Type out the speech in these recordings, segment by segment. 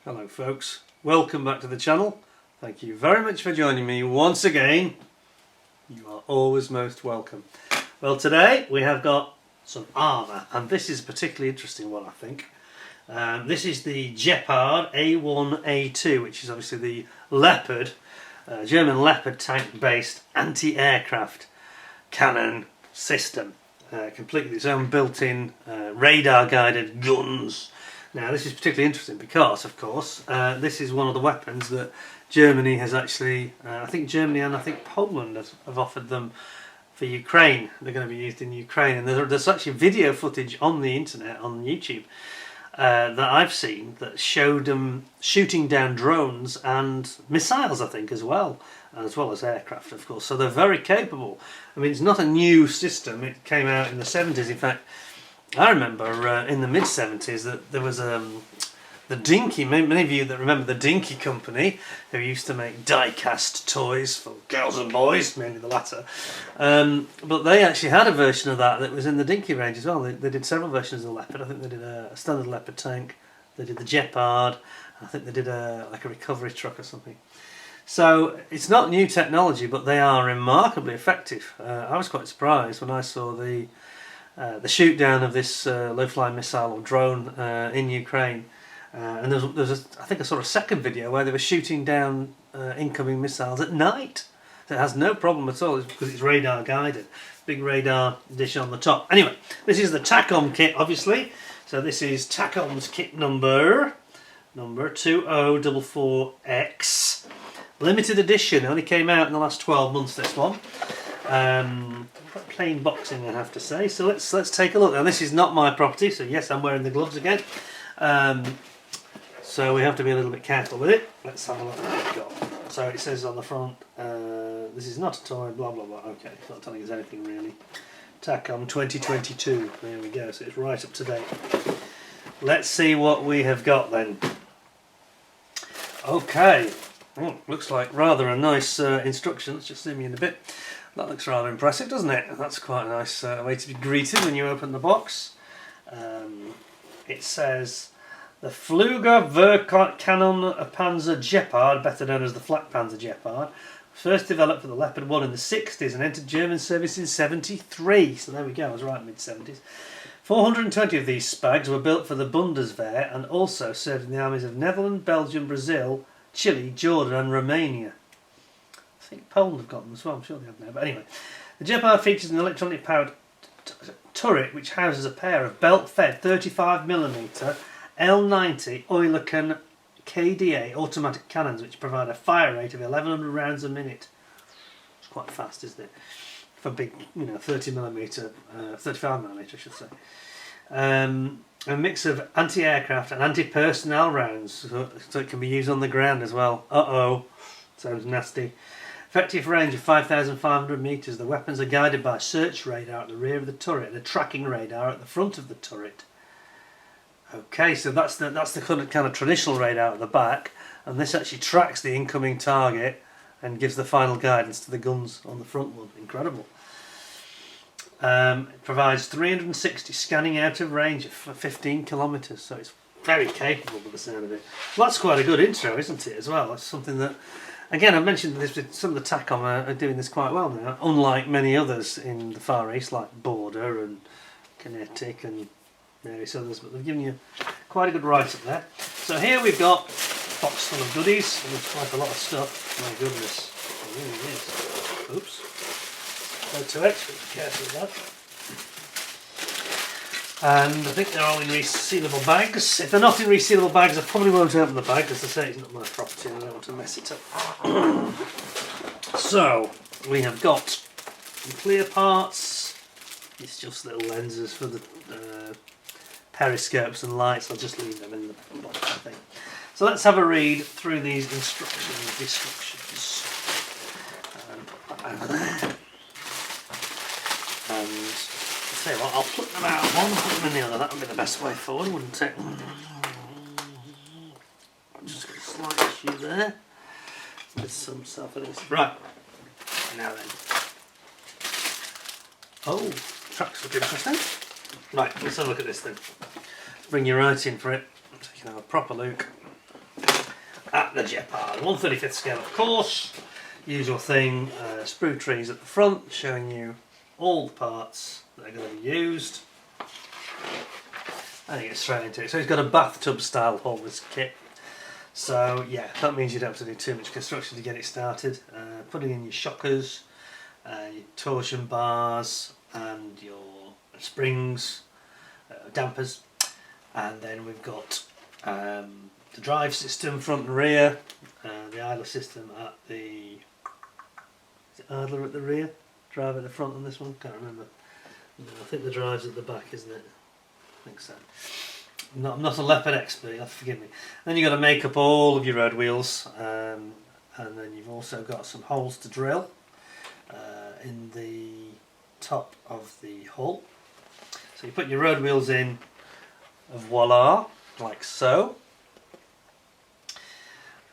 Hello folks, welcome back to the channel. Thank you very much for joining me once again. You are always most welcome. Well, today we have got some armour, and this is a particularly interesting one, I think. This is the Gepard A1 A2, which is obviously the Leopard, German Leopard tank based anti-aircraft cannon system, complete with its own built-in radar guided guns. Now this is particularly interesting because, of course, this is one of the weapons that Germany has actually, I think Germany and I think Poland have offered them for Ukraine. They're going to be used in Ukraine, and there's actually video footage on the internet, on YouTube, that I've seen that showed them shooting down drones and missiles, I think, as well as aircraft, of course. So they're very capable. I mean, it's not a new system. It came out in the 70s. In fact, I remember in the mid-70s that there was the Dinky, many of you that remember the Dinky company, who used to make die-cast toys for girls and boys, mainly the latter, but they actually had a version of that was in the Dinky range as well. They did several versions of the Leopard. I think they did a standard Leopard tank, they did the Gepard, I think they did like a recovery truck or something. So it's not new technology, but they are remarkably effective. I was quite surprised when I saw the shoot down of this low-flying missile or drone in Ukraine, and there was I think a sort of second video where they were shooting down incoming missiles at night. So it has no problem at all because it's radar guided, big radar dish on the top. Anyway, this is the Takom kit, obviously. So this is Takom's kit number 2044X, limited edition. It only came out in the last 12 months. This one. Quite plain boxing, I have to say. So let's take a look. Now this is not my property, so yes, I'm wearing the gloves again. So we have to be a little bit careful with it. Let's have a look what we've got. So it says on the front, this is not a toy, blah blah blah. Okay, it's not telling us anything really. Takom 2022. There we go. So it's right up to date. Let's see what we have got then. Okay. Oh, looks like rather a nice instruction. Let's just zoom in a bit. That looks rather impressive, doesn't it? That's quite a nice way to be greeted when you open the box. It says the Flügerwehrkanone-Panzer Gepard, better known as the Flak Panzer Gepard, first developed for the Leopard 1 in the 60s and entered German service in 73. So there we go, I was right, mid-70s. 420 of these Spags were built for the Bundeswehr and also served in the armies of Netherlands, Belgium, Brazil, Chile, Jordan and Romania. I think Poland have got them as well, I'm sure they have now. But anyway, the Gepard features an electronically powered turret which houses a pair of belt-fed 35mm L90 Oerlikon KDA automatic cannons which provide a fire rate of 1100 rounds a minute. It's quite fast, isn't it? For big, 30mm, 35mm I should say. A mix of anti-aircraft and anti-personnel rounds, so it can be used on the ground as well. Uh-oh, sounds nasty. Effective range of 5,500 metres. The weapons are guided by a search radar at the rear of the turret and a tracking radar at the front of the turret. Okay, so that's the kind of traditional radar at the back, and this actually tracks the incoming target and gives the final guidance to the guns on the front one. Incredible. It provides 360 scanning out of range for 15 kilometres, so it's very capable by the sound of it. Well, that's quite a good intro, isn't it, as well? That's something that, again, I've mentioned this, some of the Takom are doing this quite well now, unlike many others in the Far East, like Border and Kinetic and various others, but they've given you quite a good write-up there. So here we've got a box full of goodies, and there's quite a lot of stuff. My goodness, it really is. Oops. No 2X, but be careful with that. And I think they're all in resealable bags. If they're not in resealable bags, I probably won't open the bag, as I say, it's not my property and I don't want to mess it up. So, we have got some clear parts. It's just little lenses for the periscopes and lights. I'll just leave them in the box, I think. So let's have a read through these instructions. Put that over there. And I'll tell you what, I'll put them out one, put them in the other. That would be the best way forward, wouldn't it? I'm just going to slice you there with some stuff of this. Right, now then. Oh, tracks look interesting. Right, let's have a look at this then. Bring you right in for it, so you can have a proper look. at the Gepard, 1/35 scale of course, usual thing, sprue trees at the front showing you all the parts that are going to be used, and you get straight into it. So it's got a bathtub style hull, this kit, so yeah, that means you don't have to do too much construction to get it started. Putting in your shockers, your torsion bars and your springs, dampers, and then we've got the drive system front and rear, the idler system at the, is it idler at the rear, drive at the front on this one, can't remember. No, I think the drive's at the back, isn't it? I think so. I'm not a leopard expert, you'll have to forgive me. Then you've got to make up all of your road wheels, and then you've also got some holes to drill in the top of the hull. So you put your road wheels in, voila, like so.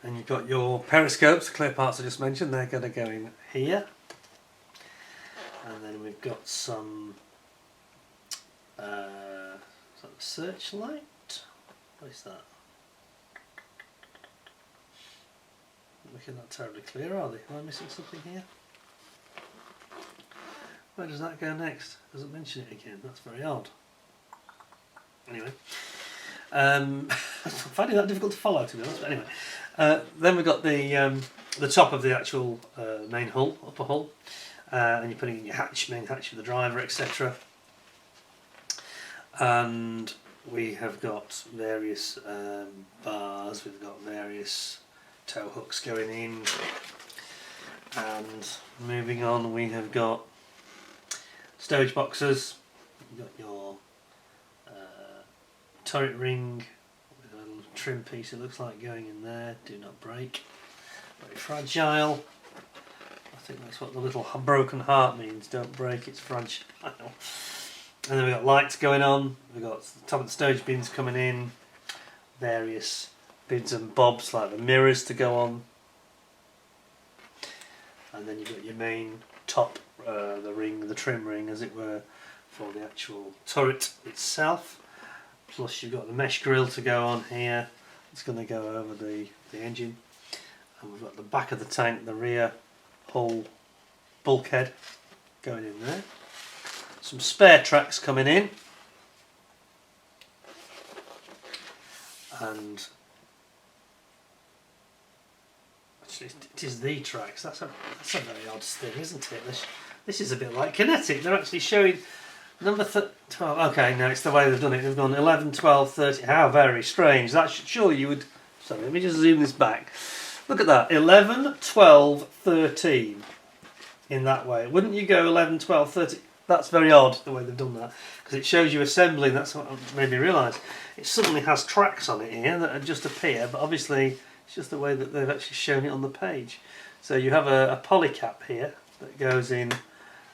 And you've got your periscopes, the clear parts I just mentioned, they're going to go in here. And then we've got some is that the searchlight? What is that? Looking not terribly clear, are they? Am I missing something here? Where does that go next? Doesn't mention it again. That's very odd. Anyway, I'm finding that difficult to follow, to be honest. But anyway, then we've got the top of the actual main hull, upper hull, and you're putting in your hatch, main hatch for the driver, etc. And we have got various bars. We've got various tow hooks going in, and moving on, we have got stowage boxes. You've got your turret ring with a little trim piece, it looks like, going in there. Do not break. Very fragile. I think that's what the little broken heart means. Don't break, it's fragile. And then we've got lights going on. We've got the top of the stowage bins coming in. Various bits and bobs like the mirrors to go on. And then you've got your main top, the ring, the trim ring as it were, for the actual turret itself. Plus you've got the mesh grill to go on here. It's going to go over the engine. And we've got the back of the tank, the rear hull bulkhead going in there. Some spare tracks coming in. And actually it is the tracks. That's a very odd thing, isn't it? This is a bit like kinetic. They're actually showing number 12. Okay, no, it's the way they've done it. They've gone 11, 12, 30. How very strange. That should, surely you would. Sorry, let me just zoom this back. Look at that. 11, 12, 13 in that way. Wouldn't you go 11, 12, 13? That's very odd the way they've done that, because it shows you assembling. That's what made me realise. It suddenly has tracks on it here that just appear, but obviously it's just the way that they've actually shown it on the page. So you have a polycap here that goes in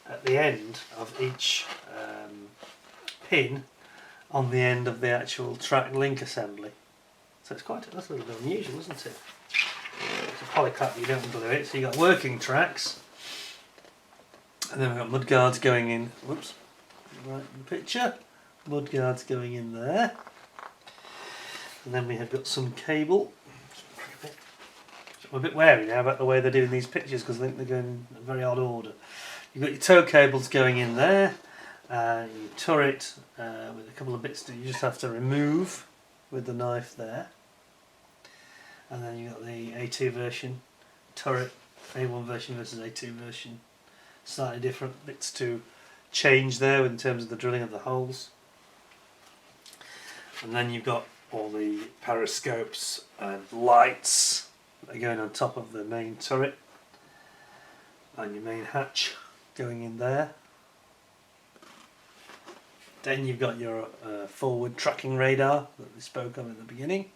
at the end of each pin on the end of the actual track link assembly. So it's that's a little bit unusual, isn't it? It's a polycap, you don't glue it, so you've got working tracks. And then we've got mud guards going in, whoops, right in the picture, mud guards going in there. And then we have got some cable. I'm a bit wary now about the way they're doing these pictures because I think they're going in a very odd order. You've got your tow cables going in there, your turret with a couple of bits that you just have to remove with the knife there. And then you've got the A2 version turret, A1 version versus A2 version. Slightly different bits to change there in terms of the drilling of the holes. And then you've got all the periscopes and lights that are going on top of the main turret. And your main hatch going in there. Then you've got your forward tracking radar that we spoke of at the beginning.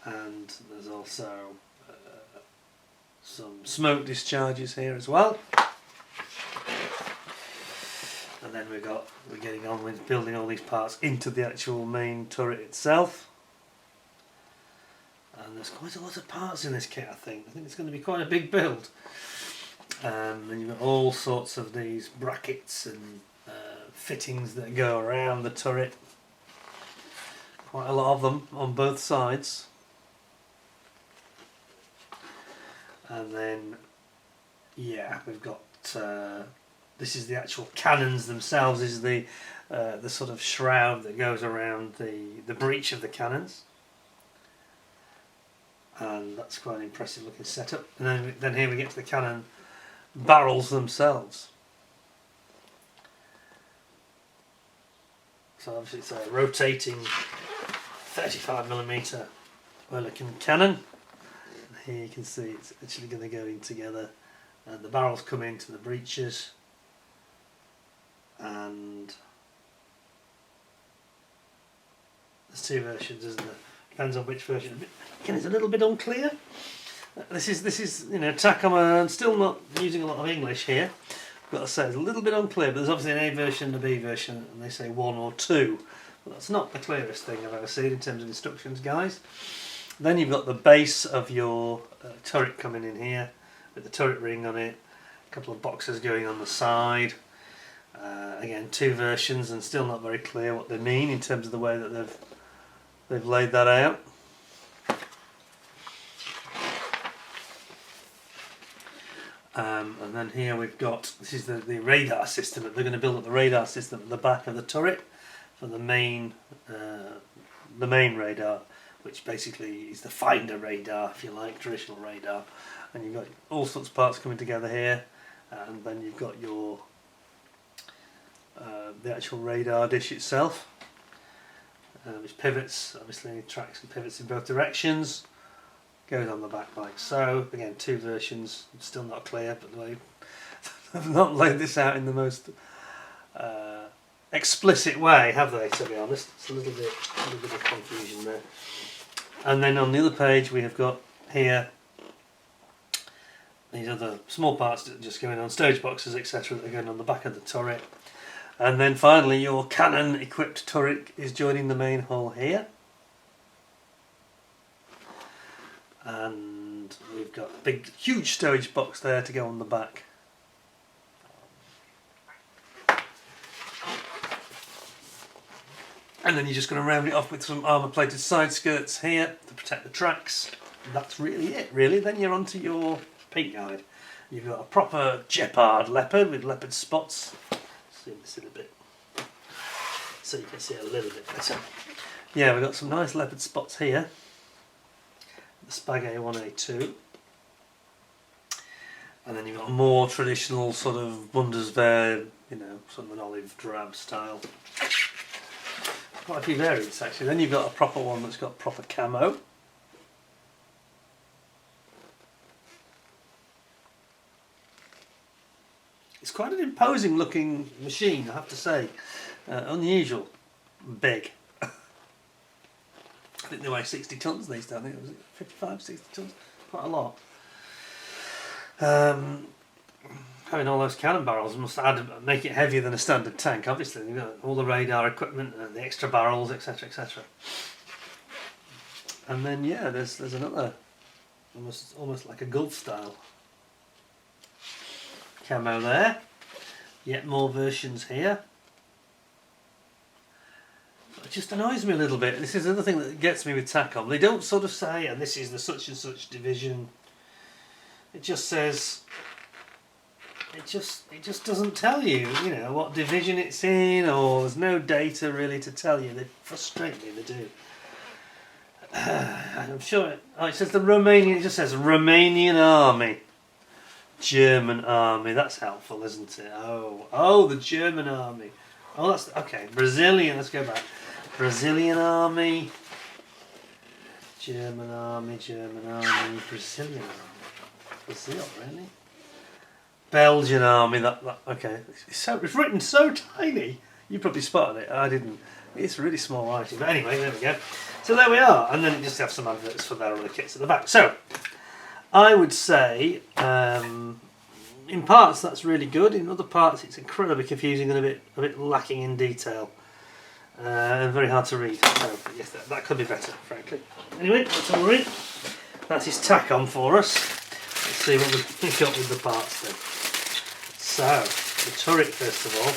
And there's also some smoke discharges here as well. And then we're getting on with building all these parts into the actual main turret itself. And there's quite a lot of parts in this kit, I think. I think it's going to be quite a big build. And you've got all sorts of these brackets and fittings that go around the turret. Quite a lot of them on both sides. And then, yeah, we've got, this is the actual cannons themselves. This is the sort of shroud that goes around the breech of the cannons. And that's quite an impressive looking setup. And then here we get to the cannon barrels themselves. So obviously it's a rotating 35mm Oerlikon cannon. And here you can see it's actually going to go in together, and the barrels come into the breeches, and there's two versions, isn't there? Depends on which version. Again, it's a little bit unclear. This is you know, Takom. I'm still not using a lot of English here. I've got to say it's a little bit unclear, but there's obviously an A version and a B version, and they say 1 or 2. But that's not the clearest thing I've ever seen in terms of instructions, guys. Then you've got the base of your turret coming in here with the turret ring on it. A couple of boxes going on the side. Again, 2 versions, and still not very clear what they mean in terms of the way that they've laid that out. And then here we've got, this is the radar system. They're going to build up the radar system at the back of the turret for the main radar, which basically is the finder radar, if you like, traditional radar. And you've got all sorts of parts coming together here, and then you've got your the actual radar dish itself, which pivots, obviously tracks and pivots in both directions. Goes on the back like so. Again, 2 versions, still not clear, but they've not laid this out in the most explicit way, have they, to be honest? It's a little bit of confusion there. And then on the other page we have got here these other small parts that are just going on stage boxes, etc., that are going on the back of the turret. And then finally your cannon equipped turret is joining the main hull here. And we've got a big, huge stowage box there to go on the back. And then you're just going to round it off with some armour plated side skirts here to protect the tracks. And that's really it, really. Then you're onto your paint guide. You've got a proper Gepard leopard with leopard spots. Zoom this in a bit so you can see a little bit better. Yeah, we've got some nice leopard spots here. The Spag A1, A2. And then you've got a more traditional sort of Bundeswehr, you know, sort of an olive drab style. Quite a few variants actually. Then you've got a proper one that's got proper camo. It's quite an imposing looking machine, I have to say. Unusual. Big. I think they weigh 60 tonnes these days. I think it was 55, 60 tonnes. Quite a lot. Having all those cannon barrels must make it heavier than a standard tank, obviously. You've got all the radar equipment and the extra barrels, etc, etc. And then yeah, there's another almost like a Gulf style camo there. Yet more versions here. It just annoys me a little bit. This is another thing that gets me with Takom. They don't sort of say, and this is the such and such division. It just says, it just doesn't tell you, you know, what division it's in, or there's no data really to tell you. They frustrate me, they do. I'm sure it says the Romanian, it just says Romanian Army. German Army, that's helpful, isn't it? Oh, the German Army. Oh, that's, okay, Brazilian, let's go back. Brazilian Army, German Army, Brazilian Army. Brazil, really? Belgian Army, okay. It's written so tiny. You probably spotted it, I didn't. It's really small writing, but anyway, there we go. So there we are, and then it just have some adverts for their other kits at the back. So, I would say, in parts that's really good, in other parts it's incredibly confusing and a bit lacking in detail. And very hard to read, so yes, that could be better, frankly. Anyway, that's all right. That is Takom for us. Let's see what we've got with the parts then. So, the turret first of all.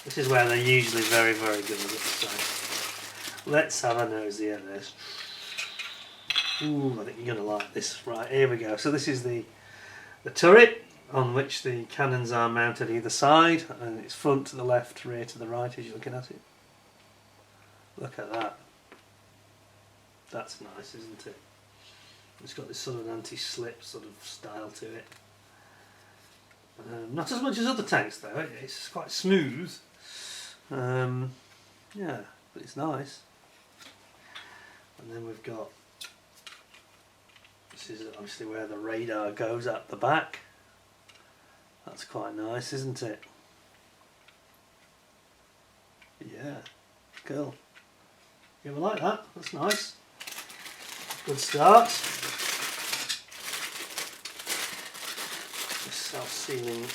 This is where they're usually very, very good at it. So, let's have a nosy at this. Ooh, I think you're going to like this. Right, here we go. So this is the the turret on which the cannons are mounted either side, and it's front to the left, rear to the right as you're looking at it. Look at that. That's nice, isn't it? It's got this sort of anti-slip sort of style to it. Not as much as other tanks though, it's quite smooth. Yeah, but it's nice. And then we've got, this is obviously where the radar goes at the back. That's quite nice, isn't it? Yeah, cool. You ever like that? That's nice. Good start. Self-sealing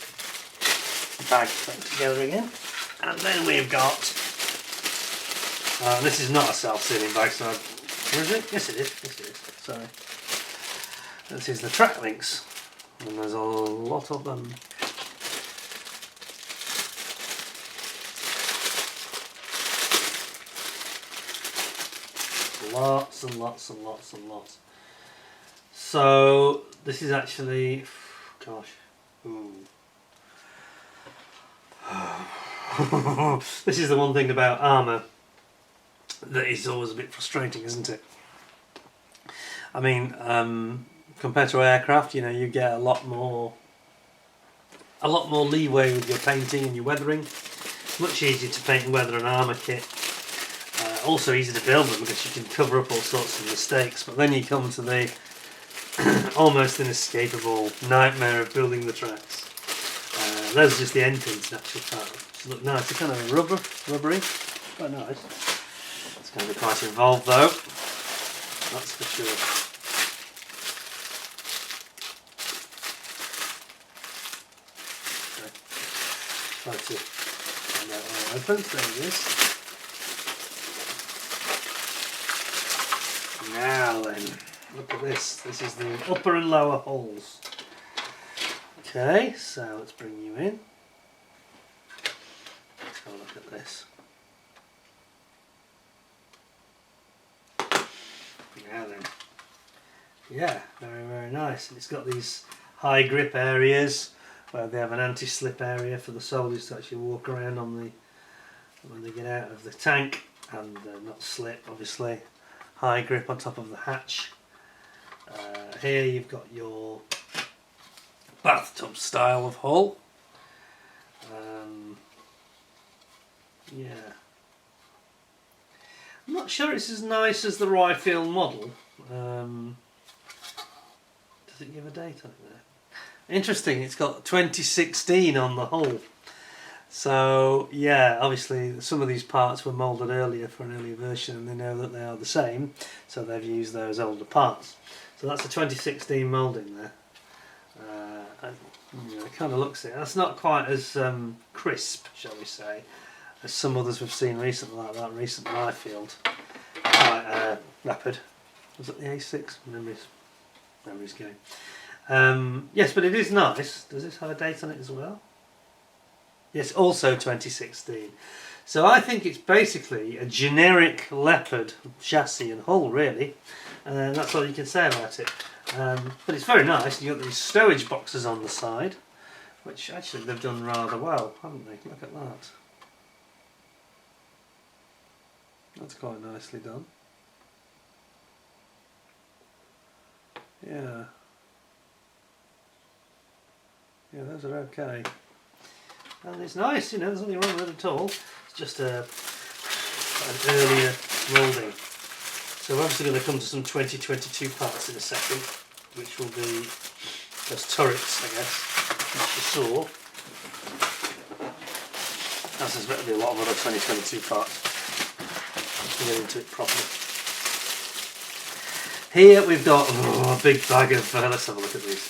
bag put together again, and then we've got this is not a self-sealing bag, so where is it? Yes it is, yes it is, sorry. This is the track links, and there's a lot of them. Lots and lots and lots and lots. So this is actually, gosh, ooh. This is the one thing about armour that is always a bit frustrating, isn't it? I mean, compared to aircraft, you know, you get a lot more leeway with your painting and your weathering. It's much easier to paint and weather an armour kit. Also easy to build them because you can cover up all sorts of mistakes. But then you come to the almost inescapable nightmare of building the tracks. Those are just the end pins in actual fact. Which look nice. They're kind of rubbery. Quite nice. It's going to be quite involved though. That's for sure. Okay. Try to find out how it opens. There it is. Now then, look at this. This is the upper and lower holes. Okay, so let's bring you in. Let's have a look at this. Now then. Yeah, very, very nice. And it's got these high grip areas where they have an anti-slip area for the soldiers to actually walk around on when they get out of the tank and not slip, obviously. High grip on top of the hatch. Here you've got your bathtub style of hull. Yeah. I'm not sure it's as nice as the Ryefield model. Does it give a date on it there? Interesting, it's got 2016 on the hull. So yeah, obviously some of these parts were moulded earlier for an earlier version and they know that they are the same, so they've used those older parts. So that's a 2016 moulding there. It kind of looks it. That's not quite as crisp, shall we say, as some others we've seen recently, like that recent Ryefield. Quite rapid. Was it the A6? Memories going. Yes, but it is nice. Does this have a date on it as well? Yes, also 2016. So I think it's basically a generic Leopard chassis and hull, really. That's all you can say about it. But it's very nice. You've got these stowage boxes on the side, which actually they've done rather well, haven't they? Look at that. That's quite nicely done. Yeah. Yeah, those are okay. And it's nice, you know, there's nothing wrong with it at all. It's just an earlier moulding. So we're obviously going to come to some 2022 parts in a second, which will be those turrets, I guess, which you saw. I suspect there'll be a lot of other 2022 parts. We'll get into it properly. Here we've got a big bag of, let's have a look at these.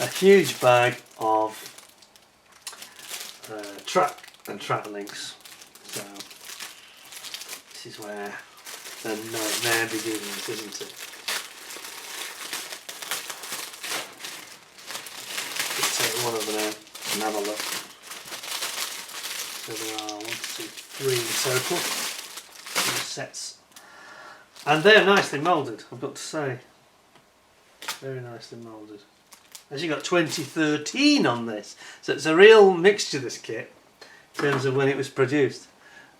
A huge bag of track and track links. So this is where the nightmare begins, isn't it? Just take one of them out and have a look. So there are 1, 2, 3 in total. 3 sets. And they're nicely moulded, I've got to say. Very nicely moulded. Actually got 2013 on this, so it's a real mixture, this kit, in terms of when it was produced.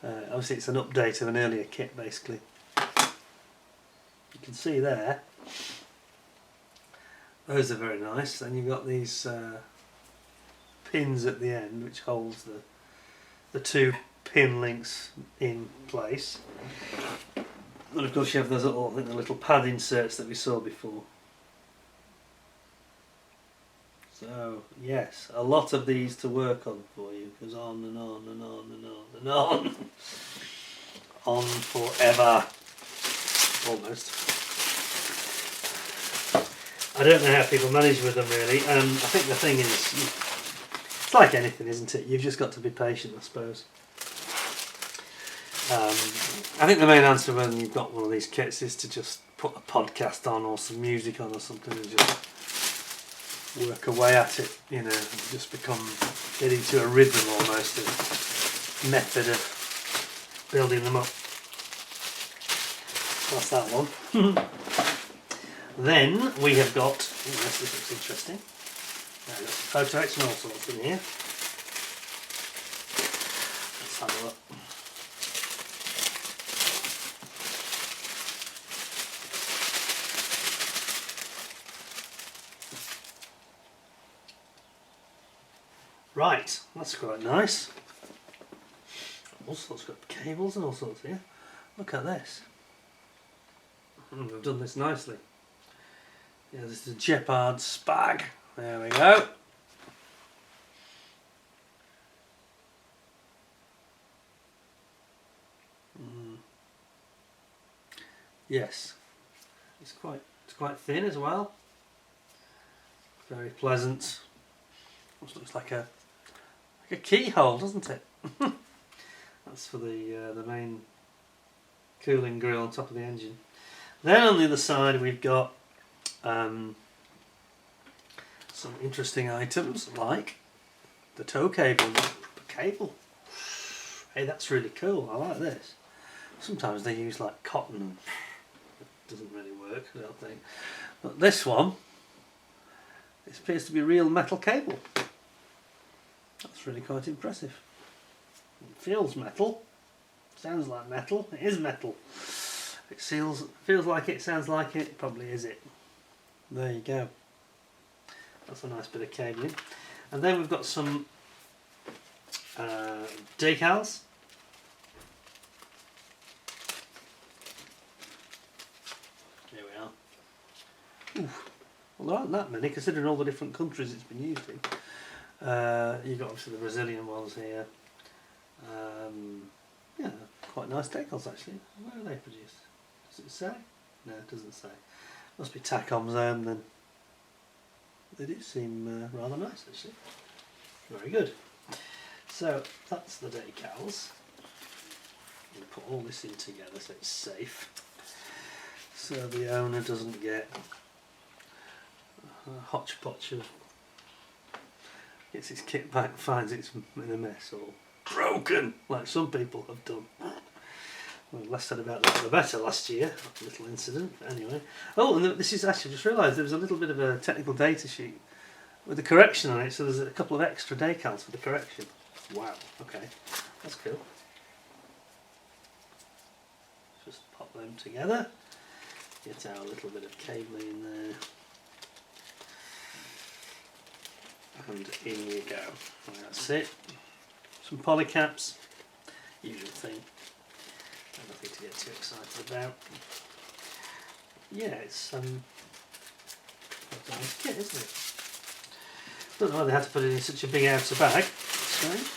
Obviously it's an update of an earlier kit, basically. You can see there, those are very nice. Then you've got these pins at the end which holds the two pin links in place. And of course you have those little, I think the little pad inserts that we saw before. So yes, a lot of these to work on for you. It goes on and on and on and on and on. On forever. Almost. I don't know how people manage with them really. I think the thing is, it's like anything, isn't it? You've just got to be patient, I suppose. I think the main answer when you've got one of these kits is to just put a podcast on or some music on or something and just work away at it, you know, and just get into a rhythm almost, a method of building them up. That's that one. Then we have got, this looks interesting. Now we've got some photo X and all sorts in here. Let's have a look. Right, that's quite nice. All sorts of cables and all sorts here. Look at this. We've done this nicely. Yeah, this is a Gepard Spag. There we go. Yes, it's quite thin as well. Very pleasant. Almost looks like a keyhole, doesn't it? That's for the main cooling grill on top of the engine. Then on the other side we've got some interesting items like the tow cable. Cable. Hey, that's really cool. I like this. Sometimes they use like cotton and it doesn't really work, I don't think. But this one, it appears to be real metal cable. That's really quite impressive. It feels metal. Sounds like metal. It is metal. It feels like it, sounds like it, probably is it. There you go. That's a nice bit of cabling. And then we've got some decals. Here we are. Oof. Well, there aren't that many considering all the different countries it's been used in. You've got obviously the Brazilian ones here. Yeah, quite nice decals actually. Where are they produced? Does it say? No, it doesn't say. Must be Takom's own then. They do seem rather nice actually. Very good. So that's the decals. We'll put all this in together so it's safe. So the owner doesn't get a hodgepodge of, gets his kit back and finds it's in a mess or broken, like some people have done. Well, less said about that the better last year, a little incident, but anyway. Oh, and this is actually, just realised there was a little bit of a technical data sheet with the correction on it, so there's a couple of extra decals for the correction. Wow, okay, that's cool. Just pop them together, get our little bit of cabling in there, and in you go. That's it. Some polycaps, usual thing. Nothing to get too excited about. Yeah, it's a nice kit, isn't it? Don't know why they had to put it in such a big outer bag. Strange.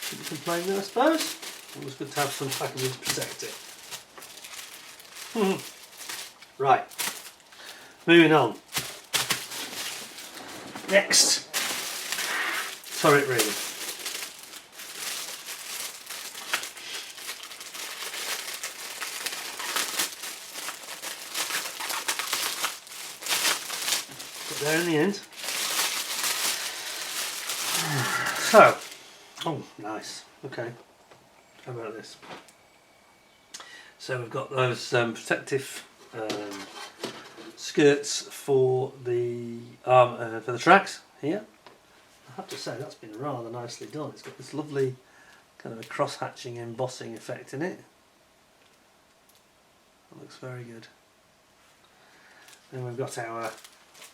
Shouldn't complain there, I suppose. Always good to have some packaging to protect it. Right. Moving on. Next. Turret ring. There in the end. So, oh nice, okay, how about this? So we've got those protective skirts for the tracks here. I have to say that's been rather nicely done. It's got this lovely kind of a cross-hatching embossing effect in it. That looks very good. Then we've got our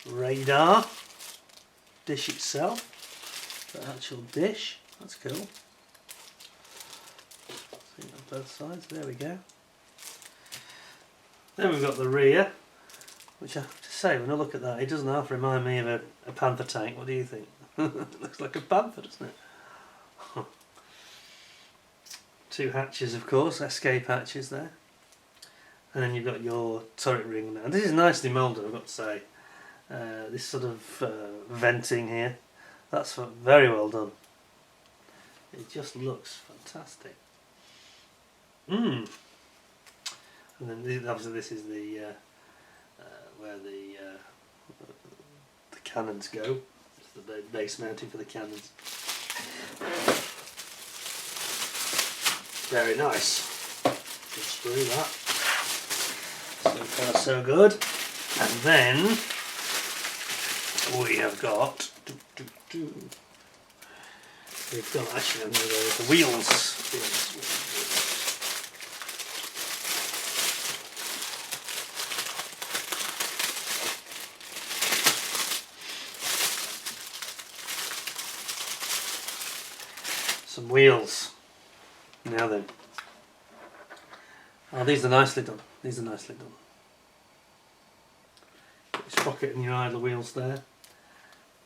radar dish itself, the actual dish. That's cool. See on both sides. There we go. Then we've got the rear, which I have to say, when I look at that, it doesn't half remind me of a panther tank. What do you think? It looks like a panther, doesn't it? Two hatches, of course, escape hatches there. And then you've got your turret ring now. This is nicely moulded, I've got to say. This sort of venting here, that's very well done. It just looks fantastic. And then obviously this is the where the cannons go. It's the base mounting for the cannons. Very nice. Unscrew that. So far so good. And then we have got actually I'm going to go with the wheels. Some wheels. Now then. Oh, these are nicely done. These are nicely done. Got your sprocket and your idler wheels there.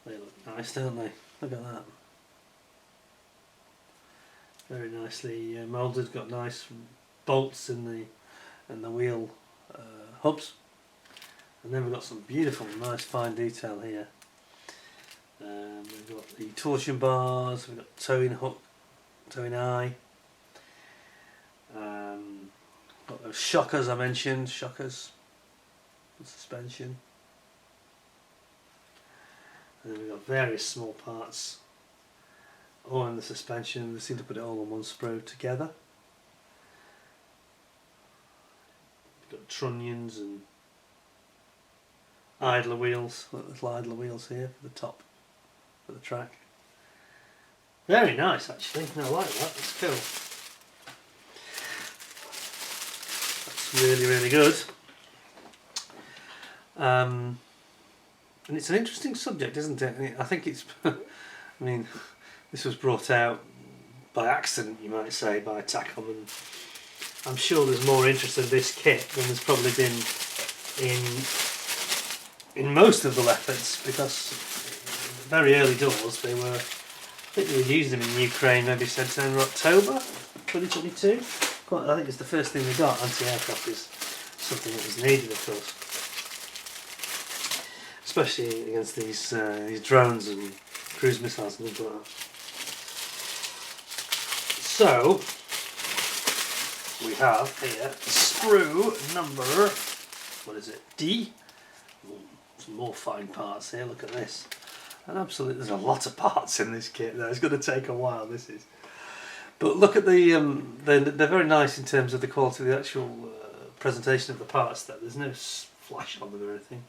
They look nice, don't they? Look at that. Very nicely moulded. Got nice bolts in the wheel hubs. And then we've got some beautiful, nice fine detail here. We've got the torsion bars. We've got towing hook, towing eye. Got those shockers I mentioned, shockers and suspension. And then we've got various small parts all in the suspension. We seem to put it all on one sprue together. We've got trunnions and idler wheels, little idler wheels here for the top of the track. Very nice actually, I like that, that's cool. Really, really good. And it's an interesting subject, isn't it? I think it's, I mean, this was brought out by accident, you might say, by Takom, and I'm sure there's more interest in this kit than there's probably been in most of the leopards, because very early doors I think they were using them in Ukraine maybe September, October 2022. I think it's the first thing we got. Anti-aircraft is something that was needed, of course, especially against these drones and cruise missiles and things like that. So we have here sprue number, what is it, D? Ooh, some more fine parts here. Look at this. And absolutely, there's a lot of parts in this kit. It's going to take a while. This is. But look at they're very nice in terms of the quality of the actual presentation of the parts. There's no flash on them or anything.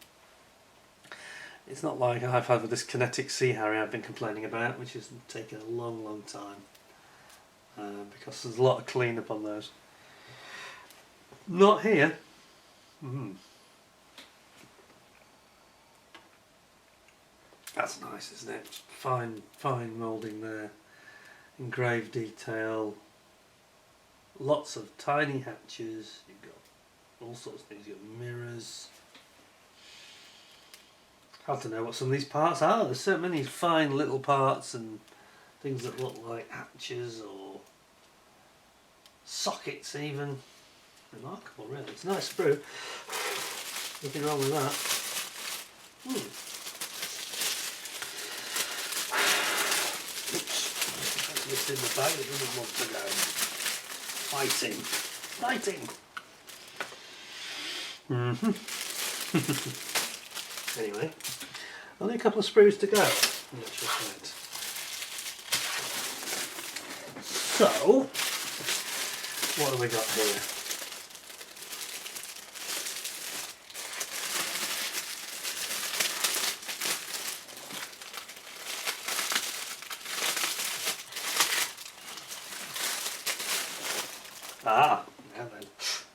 It's not like I've had with this kinetic Sea Harry I've been complaining about, which has taken a long, long time because there's a lot of cleanup on those. Not here. That's nice, isn't it? Fine moulding there. Engraved detail, lots of tiny hatches, you've got all sorts of things, you've got mirrors. Hard to know what some of these parts are. There's so many fine little parts and things that look like hatches or sockets even. Remarkable really. It's a nice sprue. Nothing wrong with that. Oops. It's in the bag, it doesn't want to go. Fighting! Anyway, only a couple of sprues to go. So, what have we got here? Now then.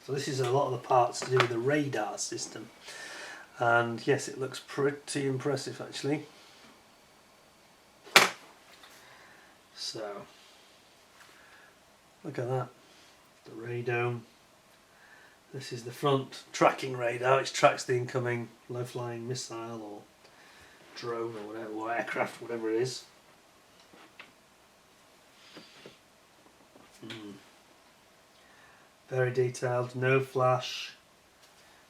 So this is a lot of the parts to do with the radar system. And yes, it looks pretty impressive actually. So, look at that. The radome. This is the front tracking radar, which tracks the incoming low-flying missile or drone or whatever, or aircraft, whatever it is. Very detailed, no flash.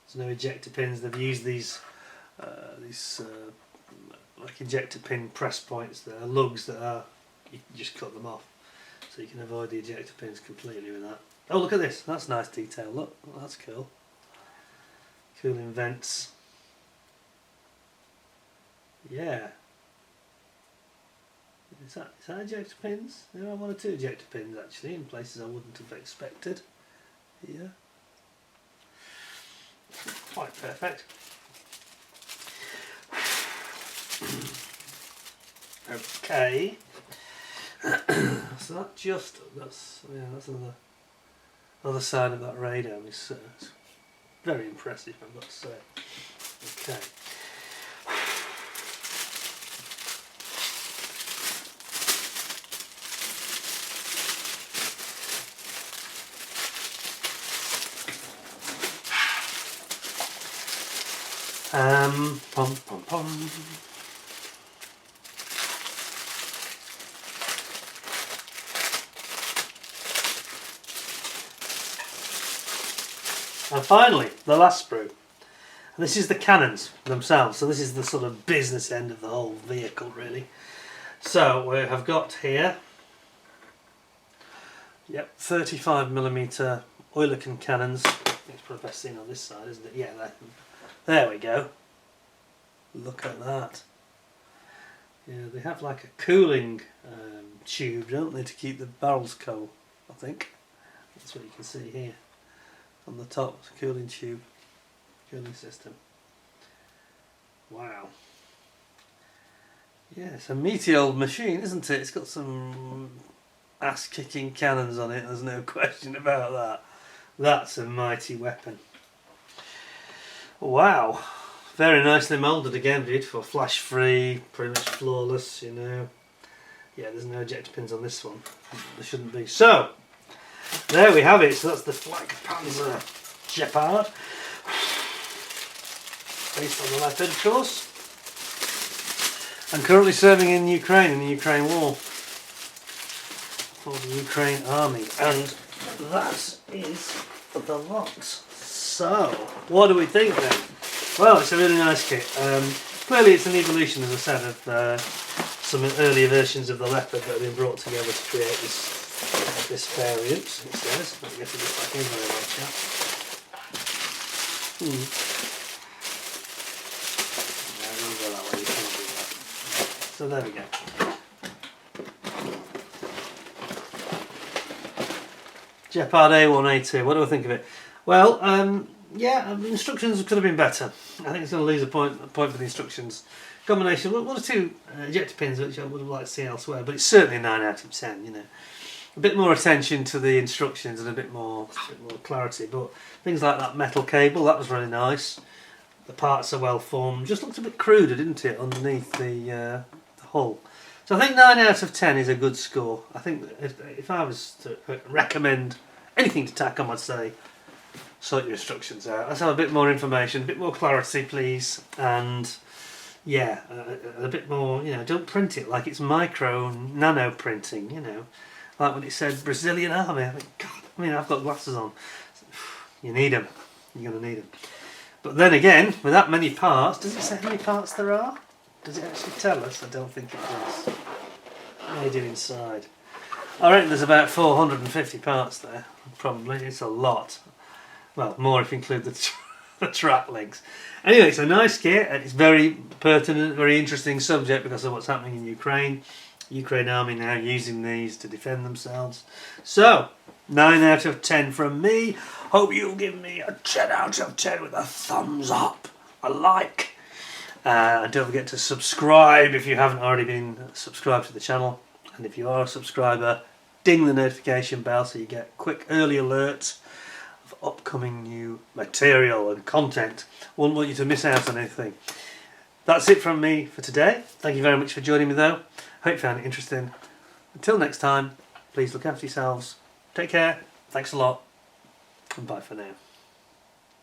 There's no ejector pins. They've used these like ejector pin press points. That are lugs that are, you can just cut them off, so you can avoid the ejector pins completely with that. Oh, look at this. That's nice detail. Look, that's cool. Cooling vents. Yeah. Is that ejector pins? There are one or two ejector pins actually in places I wouldn't have expected. Here. Quite perfect. Okay. So that's another side of that radar. It's very impressive, I've got to say. Okay. Pom pom pom. And finally, the last sprue. This is the cannons themselves. So this is the sort of business end of the whole vehicle, really. So we have got here, 35mm Oerlikon cannons. It's probably best seen on this side, isn't it? Yeah, there we go. Look at that. Yeah, they have like a cooling tube, don't they, to keep the barrels cold, I think. That's what you can see here. On the top, it's a cooling tube, cooling system. Wow. Yeah, it's a meaty old machine, isn't it? It's got some ass-kicking cannons on it, there's no question about that. That's a mighty weapon. Wow. Very nicely moulded again, beautiful, flash free, pretty much flawless, you know. Yeah, there's no ejector pins on this one. There shouldn't be. So, there we have it. So that's the Takom Gepard. Based on the Leopard, of course. And currently serving in Ukraine, in the Ukraine war. For the Ukraine army. And that is the lot. So, what do we think then? Well, it's a really nice kit. Clearly it's an evolution, as I said, of some earlier versions of the Leopard that have been brought together to create this variant, it says. Let me get this back in very well, yeah. So there we go. Gepard A1, A2, what do I think of it? Well, yeah, instructions could have been better. I think it's going to lose a point for the instructions. Combination, one or two ejector pins which I would have liked to see elsewhere, but it's certainly a 9 out of 10, you know. A bit more attention to the instructions and a bit more clarity, but things like that metal cable, that was really nice. The parts are well formed, just looked a bit cruder, didn't it, underneath the hull. So I think 9 out of 10 is a good score. I think if I was to recommend anything to Takom, I'd say sort your instructions out. Let's have a bit more information, a bit more clarity, please, and yeah, a bit more, you know, don't print it like it's micro nano printing, you know, like when it said Brazilian Army. I think, God, I mean, I've got glasses on. You need them. You're going to need them. But then again, with that many parts, does it say how many parts there are? Does it actually tell us? I don't think it does. Made it inside. I reckon there's about 450 parts there, probably. It's a lot. Well, more if you include the track links. Anyway, it's a nice kit, and it's very pertinent, very interesting subject because of what's happening in Ukraine. Ukraine army now using these to defend themselves. So, 9 out of 10 from me. Hope you'll give me a 10 out of 10 with a thumbs up, a like. And don't forget to subscribe if you haven't already been subscribed to the channel. And if you are a subscriber, ding the notification bell so you get quick early alerts of upcoming new material and content. Wouldn't want you to miss out on anything. That's it from me for today. Thank you very much for joining me though. Hope you found it interesting. Until next time, please look after yourselves. Take care. Thanks a lot. And bye for now.